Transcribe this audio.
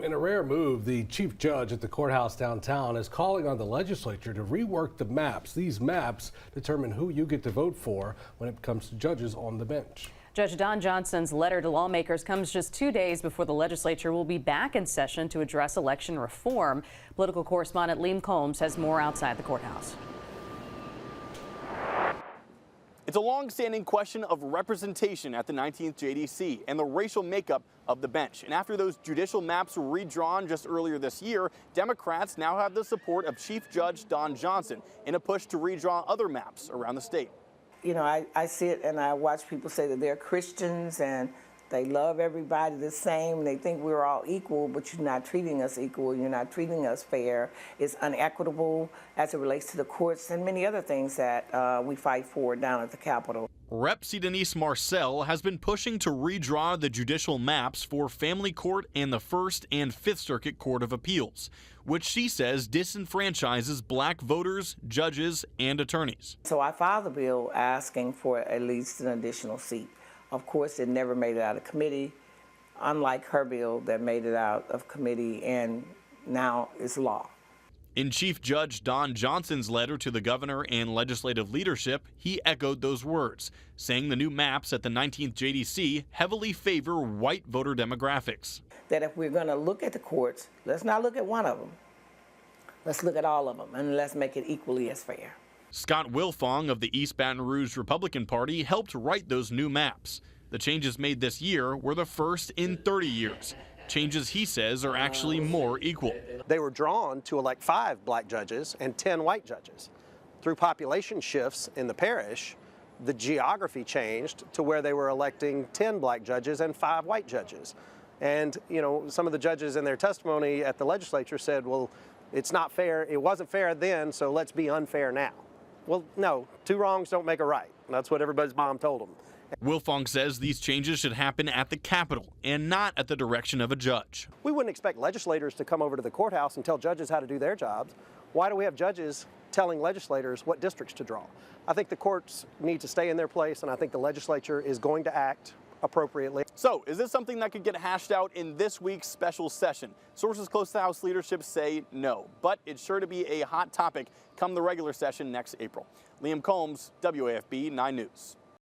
In a rare move, the chief judge at the courthouse downtown is calling on the legislature to rework the maps. These maps determine who you get to vote for when it comes to judges on the bench. Judge Don Johnson's letter to lawmakers comes just 2 days before the legislature will be back in session to address election reform. Political correspondent Liam Combs has more outside the courthouse. It's a long-standing question of representation at the 19th JDC and the racial makeup of the bench. And after those judicial maps were redrawn just earlier this year, Democrats now have the support of Chief Judge Don Johnson in a push to redraw other maps around the state. You know, I sit and I watch people say that they're Christians and they love everybody the same and they think we're all equal, but you're not treating us equal, you're not treating us fair. It's unequitable as it relates to the courts and many other things that we fight for down at the Capitol. Rep. Denise Marcel has been pushing to redraw the judicial maps for family court and the First and Fifth Circuit Court of Appeals, which she says disenfranchises black voters, judges, and attorneys. So I filed a bill asking for at least an additional seat. Of course, it never made it out of committee, unlike her bill that made it out of committee and now is law. In Chief Judge Don Johnson's letter to the governor and legislative leadership, he echoed those words, saying the new maps at the 19th JDC heavily favor white voter demographics. That if we're going to look at the courts, let's not look at one of them. Let's look at all of them, and let's make it equally as fair. Scott Wilfong of the East Baton Rouge Republican Party helped write those new maps. The changes made this year were the first in 30 years. Changes he says are actually more equal. They were drawn to elect 5 black judges and 10 white judges. Through population shifts in the parish, the geography changed to where they were electing 10 black judges and 5 white judges. And, you know, some of the judges in their testimony at the legislature said, well, it's not fair. It wasn't fair then, so let's be unfair now. Well, no, 2 wrongs don't make a right. That's what everybody's mom told them. Wilfong says these changes should happen at the Capitol and not at the direction of a judge. We wouldn't expect legislators to come over to the courthouse and tell judges how to do their jobs. Why do we have judges telling legislators what districts to draw? I think the courts need to stay in their place, and I think the legislature is going to act appropriately. So, is this something that could get hashed out in this week's special session? Sources close to House leadership say no, but it's sure to be a hot topic come the regular session next April. Liam Combs, WAFB 9 News.